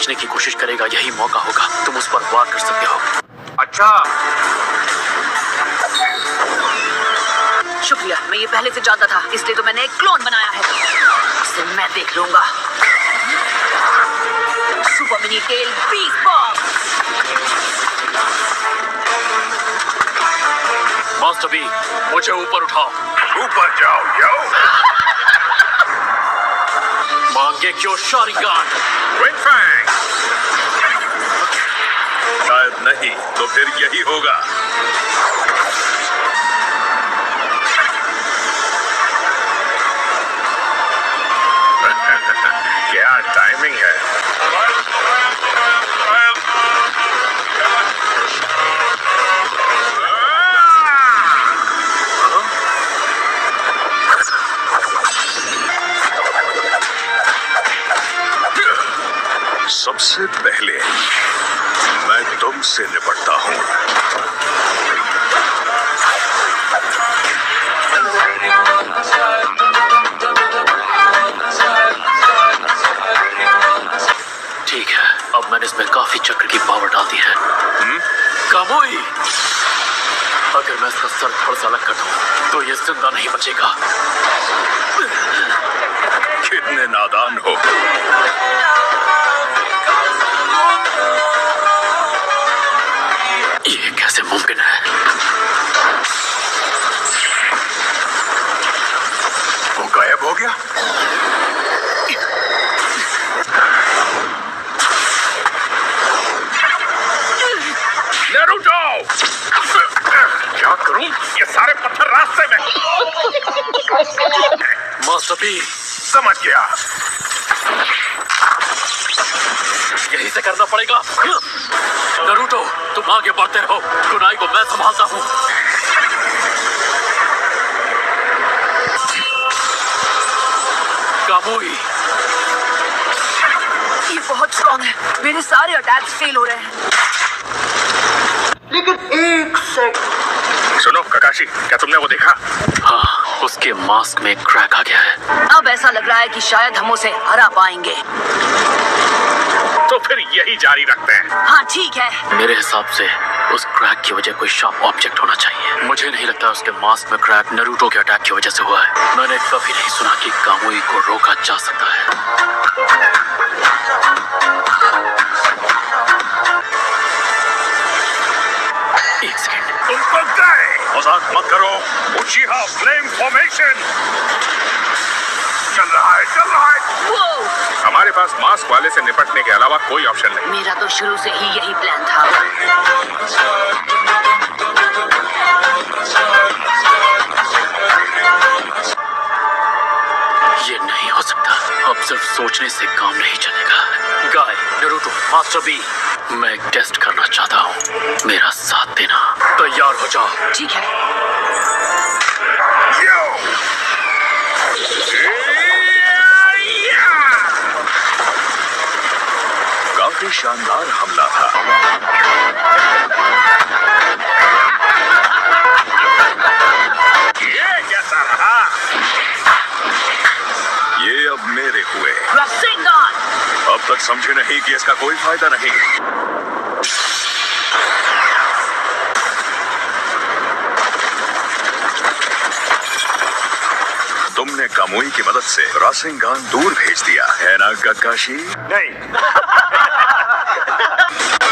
खींचने की कोशिश करेगा यही मौका होगा, तुम उस पर वार कर सकते हो। अच्छा, शुक्रिया, मैं ये पहले से जानता था, इसलिए तो मैंने एक क्लोन बनाया है। इसे मैं देख लूंगा। Super mini tail beast box. Master B, मुझे ऊपर उठाओ। ऊपर जाओ यो। मांगे क्यों शारिंगान? Wing Fang. शायद नहीं, तो फिर यही होगा। क्या टाइमिंग है। सबसे पहले मैं तुमसे निपटता हूँ। ठीक है, अब मैंने इसमें काफी चक्र की पावर डाल दी है। कामुई, अगर मैं इसका सर थोड़ा सा अलग कर दूं, तो ये जिंदा नहीं बचेगा। कितने नादान हो। ये कैसे मुमकिन है? वो गायब हो गया। नारुतो! क्या करूं? ये सारे पत्थर रास्ते में। मास्टर बी, समझ गया। यही से करना पड़ेगा। नारुतो, तुम आगे बढ़ते रहो, कुनाई को मैं संभालता हूँ। कामुई, ये बहुत स्ट्रॉन्ग है, मेरे सारे अटैक्स फेल हो रहे हैं। लेकिन एक सेकंड। सुनो ककाशी, क्या तुमने वो देखा? हाँ, उसके मास्क में क्रैक आ गया है। अब ऐसा लग रहा है कि शायद हम उसे हरा पाएंगे। तो फिर यही जारी रखते हैं। हाँ ठीक है। मेरे हिसाब से उस क्रैक की वजह कोई शार्प ऑब्जेक्ट होना चाहिए। मुझे नहीं लगता उसके मास्क में क्रैक नारुतो के अटैक की वजह से हुआ है। मैंने कभी नहीं सुना कि कामुई को रोका जा सकता है। एक सेकंड, तुम तो गए। मजाक मत करो। उचिहा फ्लेम फॉर्मेशन चल रहा है, चल रहा है। वो हमारे पास मास्क वाले से निपटने के अलावा कोई ऑप्शन नहीं। मेरा तो शुरू से ही यही प्लान था। ये नहीं हो सकता। अब सिर्फ सोचने से काम नहीं चलेगा। गाय, नारुतो, मास्टर बी, मैं एक टेस्ट करना चाहता हूँ। मेरा साथ देना। तैयार हो जाओ। ठीक है। यो! काफी शानदार हमला था। ये कैसा रहा? ये अब मेरे हुए। रासेंगान! अब तक समझे नहीं कि इसका कोई फायदा नहीं। तुमने कामुई की मदद से रासेंगान दूर भेज दिया है ना ककाशी? नहीं।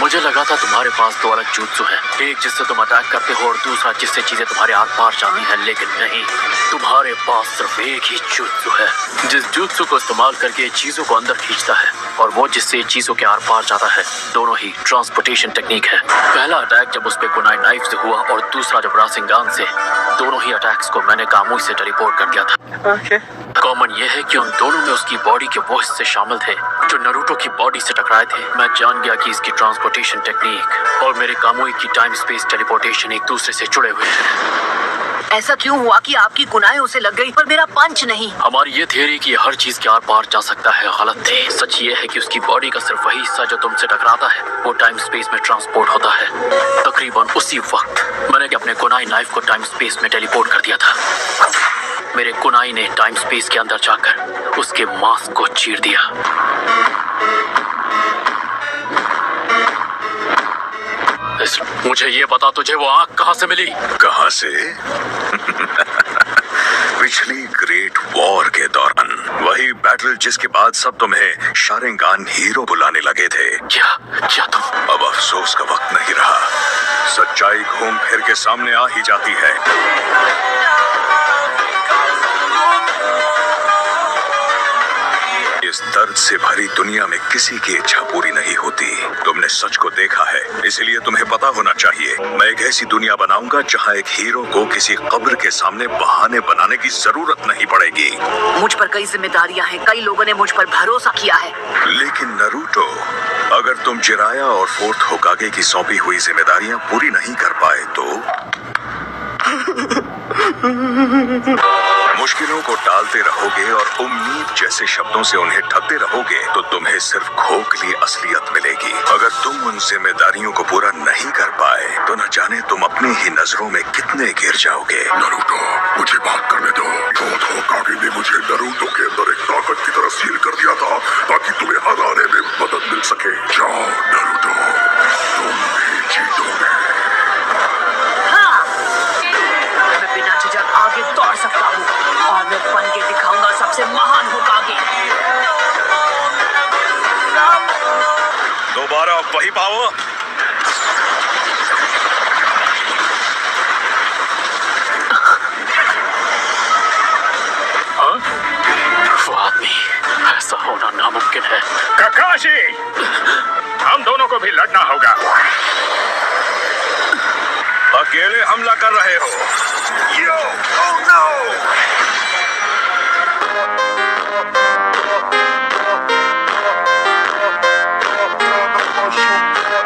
मुझे लगा था तुम्हारे पास दो अलग jutsu है, एक जिससे तुम अटैक करते हो और दूसरा जिससे चीजें तुम्हारे आर पार जाती हैं, लेकिन नहीं, तुम्हारे पास सिर्फ एक ही jutsu है, जिस jutsu को इस्तेमाल करके चीजों को अंदर खींचता है, और वो जिससे चीजों के आर पार जाता है। दोनों ही ट्रांसपोर्टेशन टेक्निक है। पहला अटैक जब उस पे कुनाई नाइफ से हुआ और दूसरा जब रासेंगान से। दोनों ही अटैक्स को मैंने कामुई से टेलीपोर्ट कर दिया था। कॉमन ये है कि उन दोनों में उसकी बॉडी के वो हिस्से शामिल थे जो नारुतो की बॉडी से टकराए थे। मैं जान गया कि इसकी ट्रांसपोर्टेशन टेक्निक और मेरे कामुई की टाइम स्पेस टेलीपोर्टेशन एक दूसरे से जुड़े हुए हैं। ऐसा क्यों हुआ कि आपकी कुनाई उसे लग गई पर मेरा पंच नहीं? हमारी ये थियरी कि हर चीज के आर पार जा सकता है गलत थी। सच ये है कि उसकी बॉडी का सिर्फ वही हिस्सा जो तुमसे टकराता है वो टाइम स्पेस में ट्रांसपोर्ट होता है। तकरीबन उसी वक्त मैंने अपने कुनाई नाइफ को टाइम स्पेस में टेलीपोर्ट कर दिया था। मेरे कुनाई ने टाइम स्पेस के अंदर जाकर उसके मास्क को चीर दिया। मुझे ये बता, तुझे वो आंख कहाँ से मिली? कहां से? पिछली ग्रेट वॉर के दौरान, वही बैटल जिसके बाद सब तुम्हें शारिंगान हीरो बुलाने लगे थे। क्या तुम? अब अफसोस का वक्त नहीं रहा। सच्चाई घूम फिर के सामने आ ही जाती है। इस दर्द से भरी दुनिया में किसी की इच्छा पूरी नहीं होती। तुमने सच को देखा है, इसलिए तुम्हें पता होना चाहिए। मैं एक ऐसी दुनिया बनाऊंगा जहां एक हीरो को किसी कब्र के सामने बहाने बनाने की जरूरत नहीं पड़ेगी। मुझ पर कई जिम्मेदारियां हैं, कई लोगों ने मुझ पर भरोसा किया है। लेकिन नरूटो, अगर तुम जिराया और फोर्थ होकागे की सौंपी हुई जिम्मेदारियां पूरी नहीं कर पाए तो मुश्किलों को टालते रहोगे और उम्मीद जैसे शब्दों से उन्हें ठगते रहोगे तो तुम्हें सिर्फ खोखली असलियत मिलेगी। अगर तुम उन जिम्मेदारियों को पूरा नहीं कर पाए तो न जाने तुम अपनी ही नजरों में कितने गिर जाओगे। नारुतो, मुझे बात करने दो। फोर्थ होकागे ने मुझे नारुतो के अंदर एक ताकत की तरह सील कर दिया था ताकि तुम्हें हराने में मदद मिल सके। जाओ नारुतो, तुम भी जीतोगे। बिना झिझक आगे दौड़ सकता हूँ और मैं बन के दिखाऊंगा सबसे महान होकागे। दोबारा वही पाओ। वो आदमी, ऐसा होना नामुमकिन है। ककाशी, हम दोनों को भी लड़ना होगा। अकेले हमला कर रहे हो? यो, ओह नो!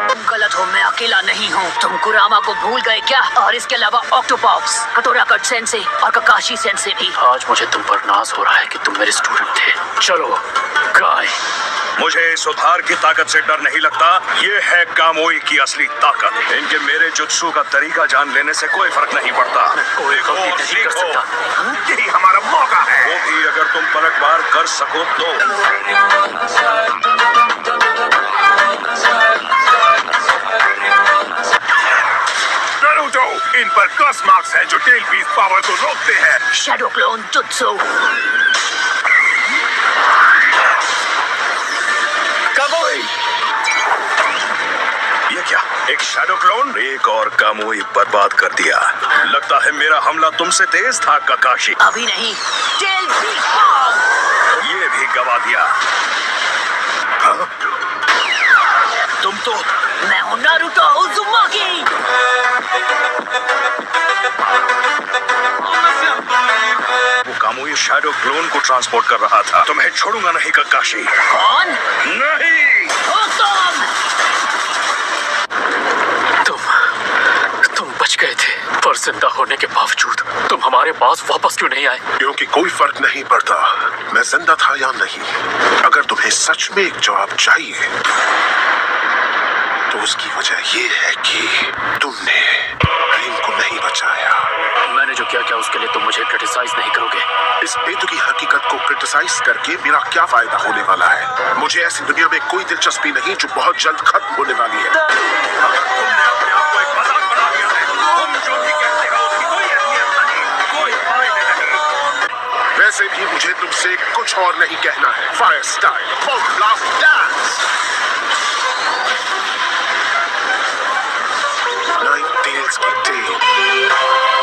तुम गलत हो, मैं अकेला नहीं हूँ। तुम कुरामा को भूल गए क्या? और इसके अलावा ऑक्टोपॉक्स, कटोरा कट सेंसे और ककाशी सेंसे भी। आज मुझे तुम पर नाज हो रहा है कि तुम मेरे स्टूडेंट थे। चलो गाय। मुझे सुधार की ताकत से डर नहीं लगता। ये है कामोई की असली ताकत। इनके मेरे जुत्सु का तरीका जान लेने से कोई फर्क नहीं पड़ता। कोई गलती नहीं कर सकता। यही हमारा मौका है। वो भी अगर तुम पलटवार कर सको तो। नारुतो, इन पर क्रॉस मार्क्स हैं जो टेल पीस पावर को रोकते हैं। Shadow clone jutsu. ये क्या? एक शैडो क्लोन? एक और कामोई बर्बाद कर दिया। लगता है मेरा हमला तुमसे तेज था ककाशी। अभी नहीं। Tail piece power. ये भी गवा दिया। हाँ? तुम तो मैं हूँ नारुतो उज़ुमाकी। वो कामोई शैडो क्लोन को ट्रांसपोर्ट कर रहा था। तुम्हें छोड़ूंगा नहीं ककाशी। कौन? नहीं। तुम बच गए थे, पर जिंदा होने के बावजूद तुम हमारे पास वापस क्यों नहीं आए? क्योंकि कोई फर्क नहीं पड़ता मैं जिंदा था या नहीं। अगर तुम्हें सच में एक जवाब चाहिए तो उसकी वजह ये है कि तुमने प्रेम को नहीं बचाया। मैंने जो किया उसके लिए तुम मुझे क्रिटिसाइज नहीं करोगे? इस बेतुकी हकीकत को क्रिटिसाइज करके मेरा क्या फायदा होने वाला है? मुझे ऐसी दुनिया में कोई दिलचस्पी नहीं जो बहुत जल्द खत्म होने वाली है। तुमने अपने आप को एक मजाक बना दिया है। तुम जो भी कहते हो उसकी कोई अहमियत नहीं, कोई फायदा नहीं। वैसे भी मुझे तुमसे कुछ और नहीं कहना है। Fire style, full blast dance. Nine tails की टेल।